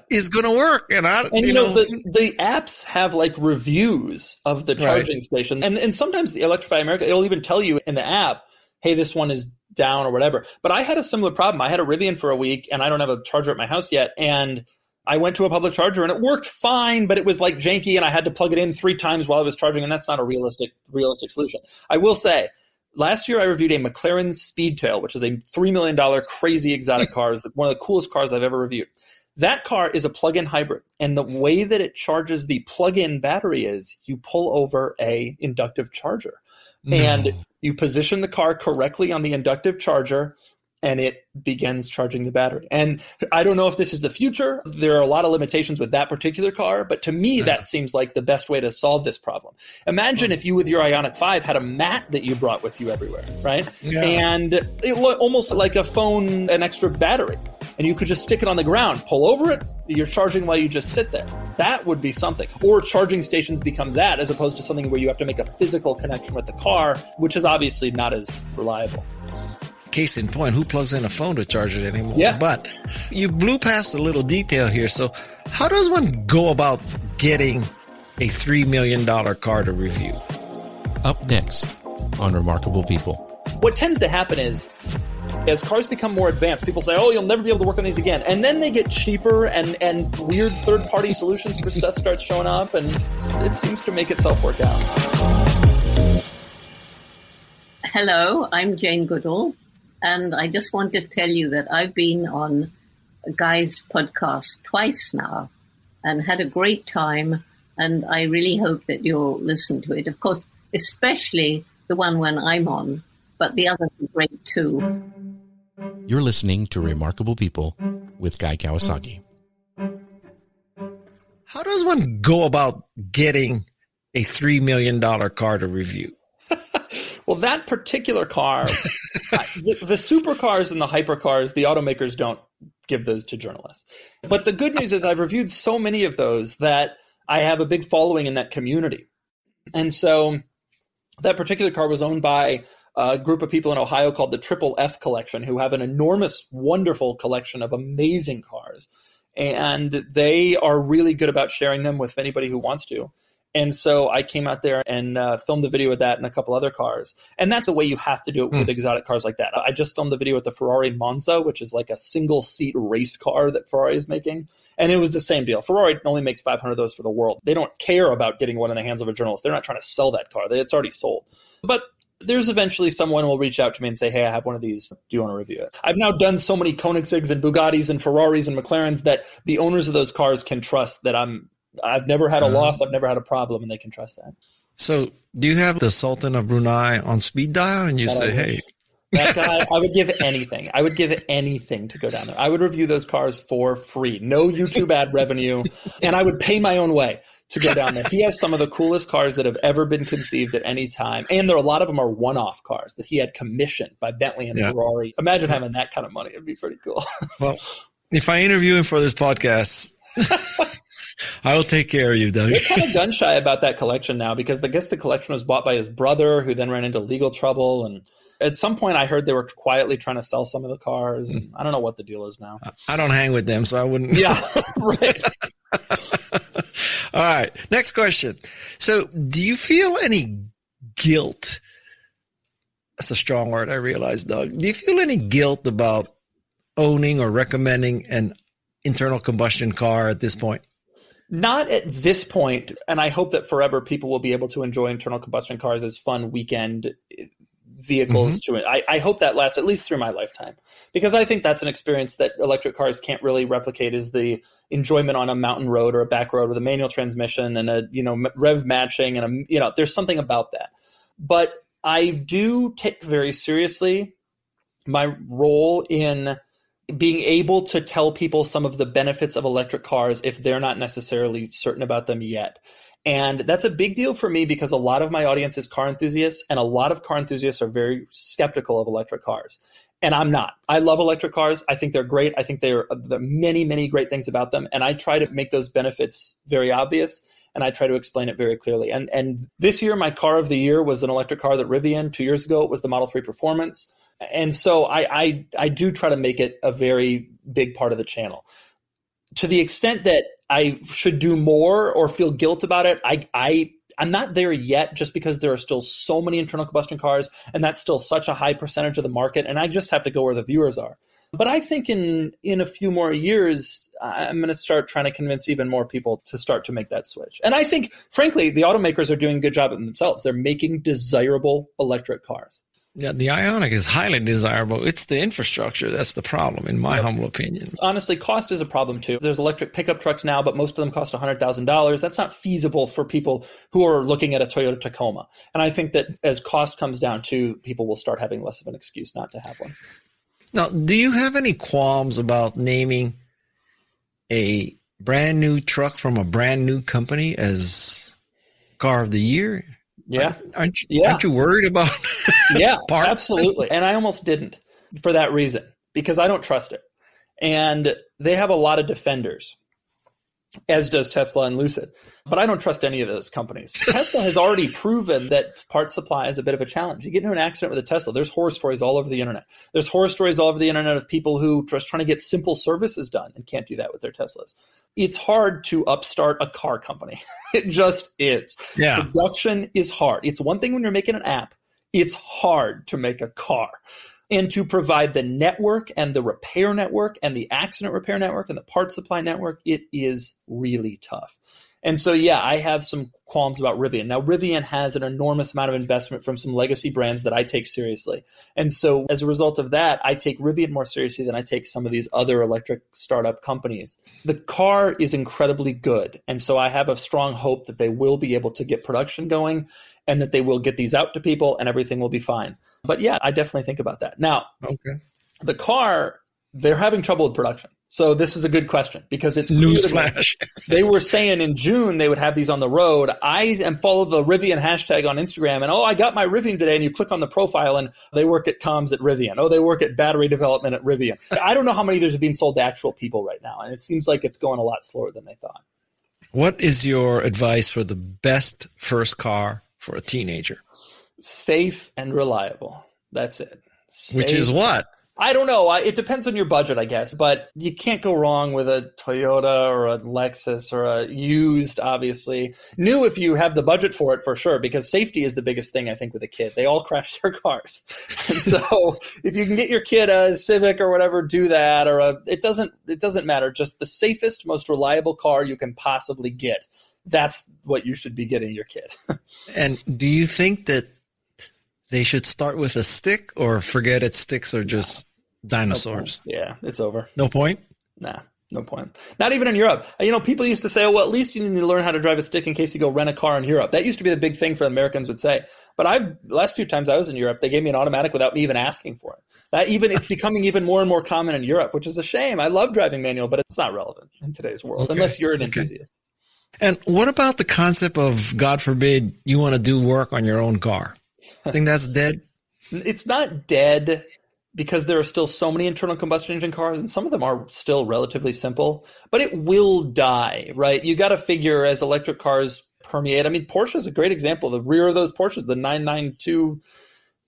Speaker 1: is going to work. And
Speaker 3: the apps have like reviews of the charging station. And sometimes the Electrify America, it'll even tell you in the app, hey, this one is down or whatever. But I had a similar problem. I had a Rivian for a week and I don't have a charger at my house yet. And I went to a public charger and it worked fine, but it was like janky and I had to plug it in 3 times while I was charging. And that's not a realistic solution. I will say, last year I reviewed a McLaren Speedtail, which is a $3 million crazy exotic car. It's one of the coolest cars I've ever reviewed. That car is a plug-in hybrid. And the way that it charges the plug-in battery is you pull over a inductive charger. No. And you position the car correctly on the inductive charger, and it begins charging the battery. And I don't know if this is the future. There are a lot of limitations with that particular car, but to me, that seems like the best way to solve this problem. Imagine if you, with your Ionic 5, had a mat that you brought with you everywhere, right? Yeah. And it almost like a phone, an extra battery. And you could just stick it on the ground, pull over it, you're charging while you just sit there. That would be something. Or charging stations become that, as opposed to something where you have to make a physical connection with the car, which is obviously not as reliable.
Speaker 1: Case in point, who plugs in a phone to charge it anymore?
Speaker 3: Yeah.
Speaker 1: But you blew past a little detail here. So how does one go about getting a $3 million car to review?
Speaker 4: Up next on Remarkable People.
Speaker 3: What tends to happen is, as cars become more advanced, people say, oh, you'll never be able to work on these again. And then they get cheaper and weird third-party solutions for stuff starts showing up, and it seems to make itself work out.
Speaker 5: Hello, I'm Jane Goodall. And I just want to tell you that I've been on Guy's podcast twice now and had a great time. And I really hope that you'll listen to it. Of course, especially the one when I'm on, but the others are great too.
Speaker 4: You're listening to Remarkable People with Guy Kawasaki.
Speaker 1: How does one go about getting a $3 million car to review?
Speaker 3: Well, that particular car, the supercars and the hypercars, the automakers don't give those to journalists. But the good news is I've reviewed so many of those that I have a big following in that community. And so that particular car was owned by a group of people in Ohio called the Triple F Collection, who have an enormous, wonderful collection of amazing cars. And they are really good about sharing them with anybody who wants to. And so I came out there and filmed the video with that and a couple other cars. And that's a way you have to do it with exotic cars like that. I just filmed the video with the Ferrari Monza, which is like a single-seat race car that Ferrari is making. And it was the same deal. Ferrari only makes 500 of those for the world. They don't care about getting one in the hands of a journalist. They're not trying to sell that car. It's already sold. But there's eventually someone will reach out to me and say, hey, I have one of these. Do you want to review it? I've now done so many Koenigseggs and Bugattis and Ferraris and McLarens that the owners of those cars can trust that I've never had a loss. I've never had a problem, and they can trust that.
Speaker 1: So do you have the Sultan of Brunei on speed dial and you say, hey?
Speaker 3: That guy, I would give anything. I would give anything to go down there. I would review those cars for free. No YouTube ad revenue. And I would pay my own way to go down there. He has some of the coolest cars that have ever been conceived at any time. And a lot of them are one-off cars that he had commissioned by Bentley and Ferrari. Imagine having that kind of money. It'd be pretty cool.
Speaker 1: Well, if I interview him for this podcast, I will take care of you, Doug.
Speaker 3: They're kind of gun shy about that collection now because I guess the collection was bought by his brother, who then ran into legal trouble. And at some point, I heard they were quietly trying to sell some of the cars. And I don't know what the deal is now.
Speaker 1: I don't hang with them, so I wouldn't.
Speaker 3: Yeah, right.
Speaker 1: All right. Next question. So do you feel any guilt? That's a strong word, I realize, Doug. Do you feel any guilt about owning or recommending an internal combustion car at this point?
Speaker 3: Not at this point, and I hope that forever people will be able to enjoy internal combustion cars as fun weekend vehicles to it. I hope that lasts at least through my lifetime, because I think that's an experience that electric cars can't really replicate, is the enjoyment on a mountain road or a back road with a manual transmission and a rev matching and there's something about that. But I do take very seriously my role in being able to tell people some of the benefits of electric cars if they're not necessarily certain about them yet. And that's a big deal for me because a lot of my audience is car enthusiasts, and a lot of car enthusiasts are very skeptical of electric cars. And I'm not. I love electric cars. I think they're great. I think there are many, many great things about them. And I try to make those benefits very obvious. and I try to explain it very clearly. And this year, my car of the year was an electric car that Rivian. 2 years ago, it was the Model 3 Performance. And so I do try to make it a very big part of the channel. To the extent that I should do more or feel guilt about it, I'm not there yet, just because there are still so many internal combustion cars, and that's still such a high percentage of the market, and I just have to go where the viewers are. But I think in a few more years, I'm going to start trying to convince even more people to start to make that switch. And I think, frankly, the automakers are doing a good job of themselves. They're making desirable electric cars.
Speaker 1: Yeah, the Ionic is highly desirable. It's the infrastructure that's the problem, in my humble opinion.
Speaker 3: Honestly, cost is a problem too. There's electric pickup trucks now, but most of them cost $100,000. That's not feasible for people who are looking at a Toyota Tacoma. And I think that as cost comes down too, people will start having less of an excuse not to have one.
Speaker 1: Now, do you have any qualms about naming a brand new truck from a brand new company as car of the year?
Speaker 3: Yeah.
Speaker 1: Aren't you worried about
Speaker 3: Yeah, absolutely. And I almost didn't for that reason, because I don't trust it. And they have a lot of defenders, as does Tesla and Lucid. But I don't trust any of those companies. Tesla has already proven that parts supply is a bit of a challenge. You get into an accident with a Tesla, there's horror stories all over the internet. There's horror stories all over the internet of people who just trying to get simple services done and can't do that with their Teslas. It's hard to upstart a car company. It just is.
Speaker 1: Yeah.
Speaker 3: Production is hard. It's one thing when you're making an app. It's hard to make a car. And to provide the network and the repair network and the accident repair network and the parts supply network, it is really tough. And so, yeah, I have some qualms about Rivian. Now, Rivian has an enormous amount of investment from some legacy brands that I take seriously. And so as a result of that, I take Rivian more seriously than I take some of these other electric startup companies. The car is incredibly good. And so I have a strong hope that they will be able to get production going and that they will get these out to people and everything will be fine. But yeah, I definitely think about that. Now, The car, they're having trouble with production. So this is a good question because it's
Speaker 1: newsflash.
Speaker 3: They were saying in June they would have these on the road. I am follow the Rivian hashtag on Instagram, and I got my Rivian today. And you click on the profile, and they work at comms at Rivian. They work at battery development at Rivian. I don't know how many of those are being sold to actual people right now, and it seems like it's going a lot slower than they thought.
Speaker 1: What is your advice for the best first car for a teenager?
Speaker 3: Safe and reliable. That's it.
Speaker 1: Which is what?
Speaker 3: I don't know. It depends on your budget, I guess. But you can't go wrong with a Toyota or a Lexus or a used, obviously. New if you have the budget for it, for sure, because safety is the biggest thing, I think, with a kid. They all crash their cars. And so if you can get your kid a Civic or whatever, do that. Or it doesn't matter. Just the safest, most reliable car you can possibly get. That's what you should be getting your kid.
Speaker 1: And do you think that they should start with a stick or forget it? Sticks are just dinosaurs.
Speaker 3: No, yeah, it's over.
Speaker 1: No point?
Speaker 3: Nah, no point. Not even in Europe. People used to say, at least you need to learn how to drive a stick in case you go rent a car in Europe. That used to be the big thing for Americans would say. But last few times I was in Europe, they gave me an automatic without me even asking for it. It's becoming even more and more common in Europe, which is a shame. I love driving manual, but it's not relevant in today's world unless you're an enthusiast.
Speaker 1: And what about the concept of, God forbid, you want to do work on your own car? I think that's dead.
Speaker 3: It's not dead because there are still so many internal combustion engine cars, and some of them are still relatively simple, but it will die, right? You got to figure as electric cars permeate. I mean, Porsche is a great example. The rear of those Porsches, the 992,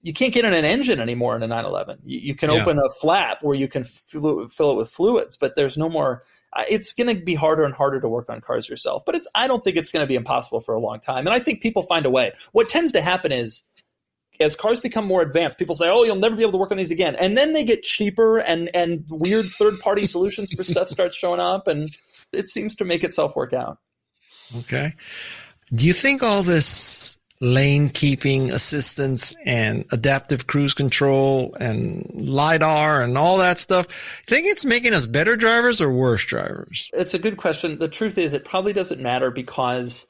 Speaker 3: you can't get in an engine anymore in a 911. You can open a flap where you can fill it with fluids, but there's no more. It's going to be harder and harder to work on cars yourself, but I don't think it's going to be impossible for a long time. And I think people find a way. What tends to happen is, as cars become more advanced, people say, you'll never be able to work on these again. And then they get cheaper and weird third-party solutions for stuff starts showing up, and it seems to make itself work out. Okay.
Speaker 1: Do you think all this lane keeping assistance and adaptive cruise control and LiDAR and all that stuff, think it's making us better drivers or worse drivers?
Speaker 3: It's a good question. The truth is it probably doesn't matter because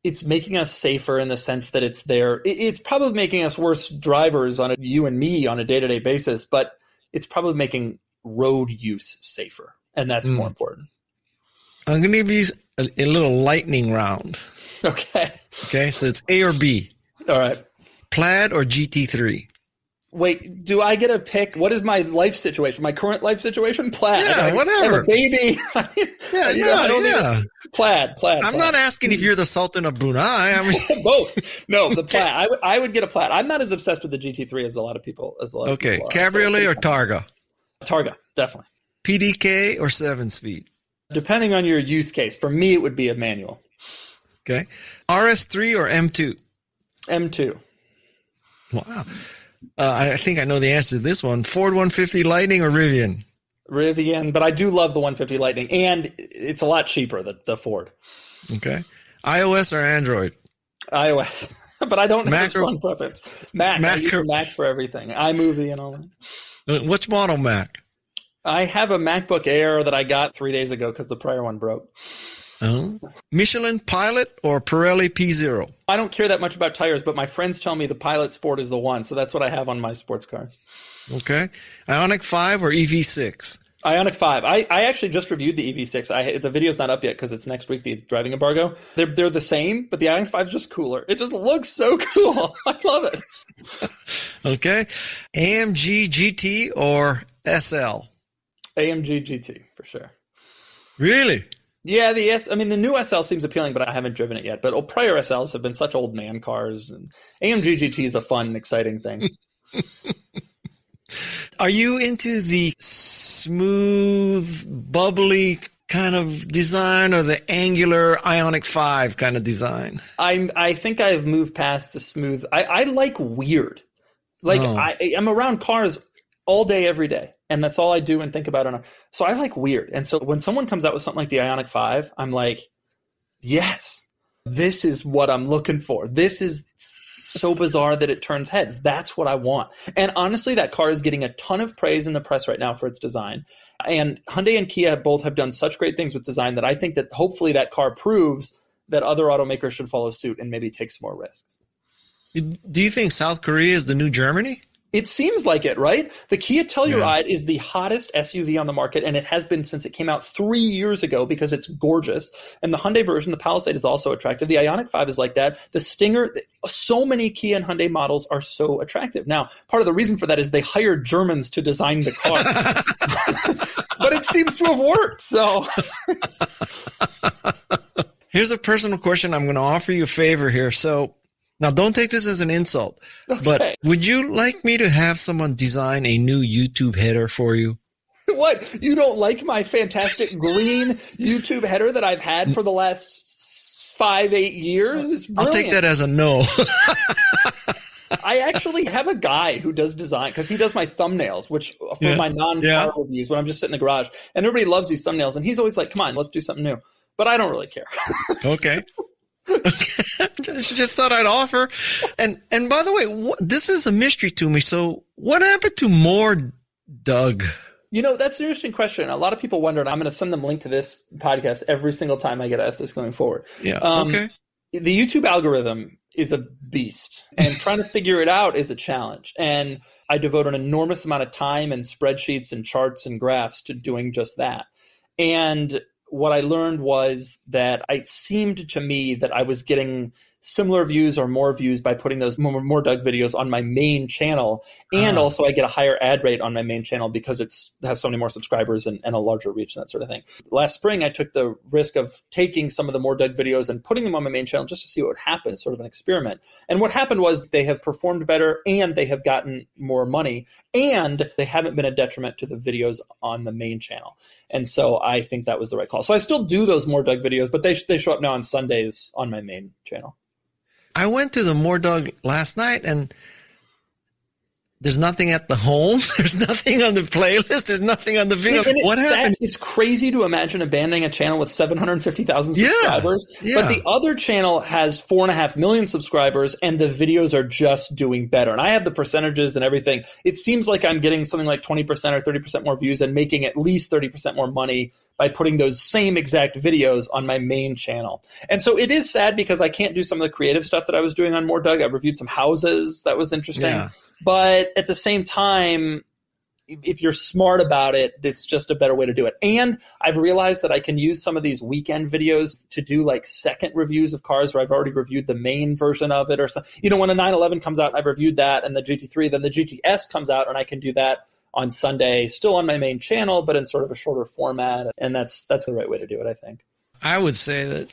Speaker 3: it's making us safer in the sense that it's there. It's probably making us worse drivers you and me on a day-to-day basis, but it's probably making road use safer. And that's more important.
Speaker 1: I'm going to give you a little lightning round.
Speaker 3: Okay.
Speaker 1: Okay. So it's A or B.
Speaker 3: All right.
Speaker 1: Plaid or GT3?
Speaker 3: Wait, do I get a pick? What is my life situation? My current life situation? Plaid.
Speaker 1: Yeah, whatever.
Speaker 3: I have a baby. Plaid.
Speaker 1: I'm not asking if you're the Sultan of Brunei. I mean,
Speaker 3: both. No, the Plaid. I would get a Plaid. I'm not as obsessed with the GT3 as a lot of people.
Speaker 1: Okay, cabriolet or Targa?
Speaker 3: Targa, definitely.
Speaker 1: PDK or 7-speed?
Speaker 3: Depending on your use case. For me, it would be a manual.
Speaker 1: Okay. RS3 or M2?
Speaker 3: M2.
Speaker 1: Wow. I think I know the answer to this one. Ford 150 Lightning or Rivian?
Speaker 3: Rivian, but I do love the 150 Lightning, and it's a lot cheaper, the Ford.
Speaker 1: Okay. iOS or Android?
Speaker 3: iOS, but I don't have a
Speaker 1: Mac
Speaker 3: strong preference. Mac. I use Mac for everything. iMovie and all that.
Speaker 1: Which model Mac?
Speaker 3: I have a MacBook Air that I got 3 days ago because the prior one broke.
Speaker 1: Oh. Michelin Pilot or Pirelli P0?
Speaker 3: I don't care that much about tires, but my friends tell me the Pilot Sport is the one, so that's what I have on my sports cars.
Speaker 1: Okay. Ionic 5 or EV6?
Speaker 3: Ionic 5. I actually just reviewed the EV6. The video's not up yet because it's next week, the driving embargo. They're the same, but the Ionic 5 is just cooler. It just looks so cool. I love it.
Speaker 1: Okay. AMG GT or SL?
Speaker 3: AMG GT, for sure.
Speaker 1: Really?
Speaker 3: Yeah, the new SL seems appealing, but I haven't driven it yet. But prior SLs have been such old man cars, and AMG GT is a fun, exciting thing. Are you
Speaker 1: into the smooth, bubbly kind of design or the angular Ionic 5 kind of design?
Speaker 3: I think I've moved past the smooth. I like weird. I'm around cars all day, every day. And that's all I do and think about it. So I like weird. And so when someone comes out with something like the Ionic 5, I'm like, yes, this is what I'm looking for. This is so bizarre that it turns heads. That's what I want. And honestly, that car is getting a ton of praise in the press right now for its design. And Hyundai and Kia both have done such great things with design that I think that hopefully that car proves that other automakers should follow suit and maybe take some more risks.
Speaker 1: Do you think South Korea is the new Germany?
Speaker 3: It seems like it, right? The Kia Telluride is the hottest SUV on the market, and it has been since it came out 3 years ago because it's gorgeous. And the Hyundai version, the Palisade, is also attractive. The Ionic 5 is like that. The Stinger, so many Kia and Hyundai models are so attractive. Now, part of the reason for that is they hired Germans to design the car. But it seems to have worked, so...
Speaker 1: Here's a personal question. I'm going to offer you a favor here. So... Now, don't take this as an insult, but would you like me to have someone design a new YouTube header for you?
Speaker 3: What? You don't like my fantastic green YouTube header that I've had for the last 5-8 years? It's brilliant.
Speaker 1: I'll take that as a no.
Speaker 3: I actually have a guy who does design because he does my thumbnails, which for my non-car reviews when I'm just sitting in the garage. And everybody loves these thumbnails. And he's always like, come on, let's do something new. But I don't really care.
Speaker 1: Okay. Just thought I'd offer. And by the way, this is a mystery to me. So what happened to more Doug?
Speaker 3: You know, that's an interesting question. A lot of people wonder, and I'm going to send them a link to this podcast every single time I get asked this going forward.
Speaker 1: Yeah. Okay.
Speaker 3: The YouTube algorithm is a beast, and trying to figure it out is a challenge. And I devote an enormous amount of time and spreadsheets and charts and graphs to doing just that. And what I learned was that it seemed to me that I was getting similar views or more views by putting those more Doug videos on my main channel. And also I get a higher ad rate on my main channel because it has so many more subscribers and a larger reach and that sort of thing. Last spring, I took the risk of taking some of the more Doug videos and putting them on my main channel just to see what would happen, sort of an experiment. And what happened was they have performed better and they have gotten more money and they haven't been a detriment to the videos on the main channel. And so I think that was the right call. So I still do those more Doug videos, but they show up now on Sundays on my main channel.
Speaker 1: I went to the More Doug last night, and there's nothing at the home. There's nothing on the playlist. There's nothing on the video.
Speaker 3: And
Speaker 1: what happened?
Speaker 3: It's crazy to imagine abandoning a channel with 750,000 subscribers.
Speaker 1: Yeah.
Speaker 3: But the other channel has 4.5 million subscribers, and the videos are just doing better. And I have the percentages and everything. It seems like I'm getting something like 20% or 30% more views and making at least 30% more money by putting those same exact videos on my main channel. And so it is sad because I can't do some of the creative stuff that I was doing on More Doug. I reviewed some houses. That was interesting. Yeah. But at the same time, if you're smart about it, it's just a better way to do it. And I've realized that I can use some of these weekend videos to do like second reviews of cars where I've already reviewed the main version of it or something. You know, when a 911 comes out, I've reviewed that, and the GT3, then the GTS comes out, and I can do that on Sunday, still on my main channel, but in sort of a shorter format. And that's the right way to do it, I think.
Speaker 1: I would say that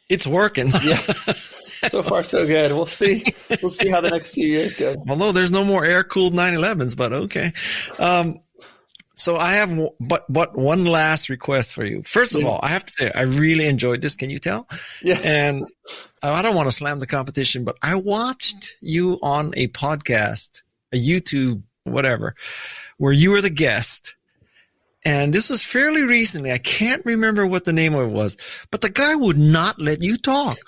Speaker 1: it's working.
Speaker 3: Yeah. So far, so good. We'll see. We'll see how the next few years go.
Speaker 1: Although there's no more air-cooled 911s, but okay. So I have but one last request for you. First of all, I have to say, I really enjoyed this. Can you tell?
Speaker 3: Yeah.
Speaker 1: And I don't want to slam the competition, but I watched you on a podcast, a YouTube, whatever, where you were the guest. And this was fairly recently. I can't remember what the name of it was, but the guy would not let you talk.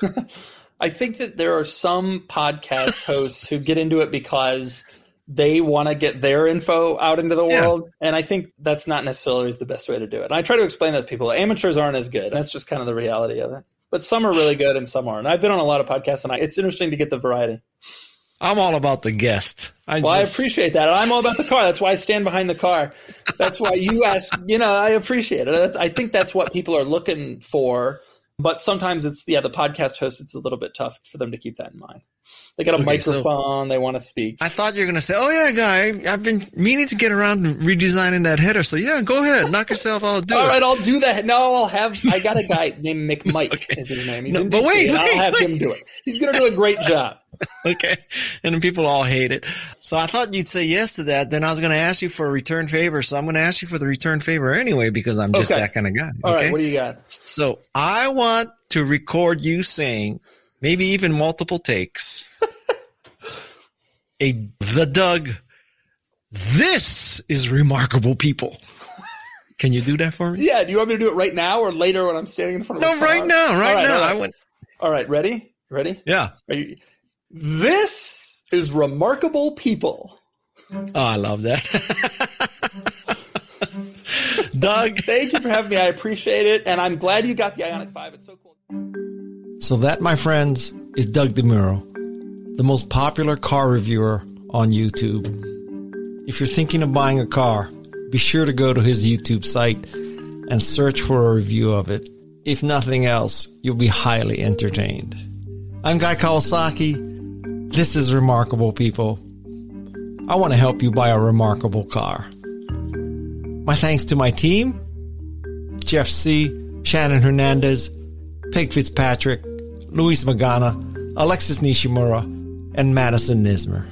Speaker 3: I think that there are some podcast hosts who get into it because they want to get their info out into the world. Yeah. And I think that's not necessarily the best way to do it. And I try to explain that to people. Amateurs aren't as good. That's just kind of the reality of it. But some are really good and some aren't. I've been on a lot of podcasts, and it's interesting to get the variety.
Speaker 1: I'm all about the guest.
Speaker 3: I appreciate that. I'm all about the car. That's why I stand behind the car. That's why you ask, I appreciate it. I think that's what people are looking for. But sometimes it's, the podcast host, it's a little bit tough for them to keep that in mind. They got a microphone. They want to speak.
Speaker 1: I thought you were going to say, oh, yeah, guy, I've been meaning to get around to redesigning that header. So, yeah, go ahead. Knock yourself out.
Speaker 3: All right, I'll do that. No, I got a guy named McMike is his name. He's in DC, and I'll have him do it. He's going to do a great job.
Speaker 1: Okay. And then people all hate it. So I thought you'd say yes to that. Then I was going to ask you for a return favor. So I'm going to ask you for the return favor anyway, because I'm just that kind of guy.
Speaker 3: All right. What do you got?
Speaker 1: So I want to record you saying, maybe even multiple takes, the Doug, this is remarkable people. Can you do that for me?
Speaker 3: Yeah. Do you want me to do it right now or later when I'm standing in front of the car?
Speaker 1: Right now. Right now.
Speaker 3: All right. Ready?
Speaker 1: Yeah.
Speaker 3: This is remarkable people.
Speaker 1: Oh, I love that. Doug,
Speaker 3: thank you for having me. I appreciate it. And I'm glad you got the Ionic 5. It's so cool.
Speaker 1: So that, my friends, is Doug DeMuro, the most popular car reviewer on YouTube. If you're thinking of buying a car, be sure to go to his YouTube site and search for a review of it. If nothing else, you'll be highly entertained. I'm Guy Kawasaki. This is Remarkable People. I want to help you buy a remarkable car. My thanks to my team, Jeff C., Shannon Hernandez, Peg Fitzpatrick, Luis Magana, Alexis Nishimura, and Madison Nismer.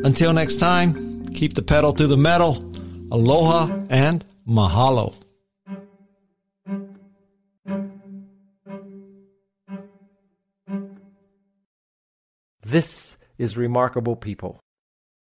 Speaker 1: Until next time, keep the pedal to the metal. Aloha and mahalo.
Speaker 6: This is Remarkable People.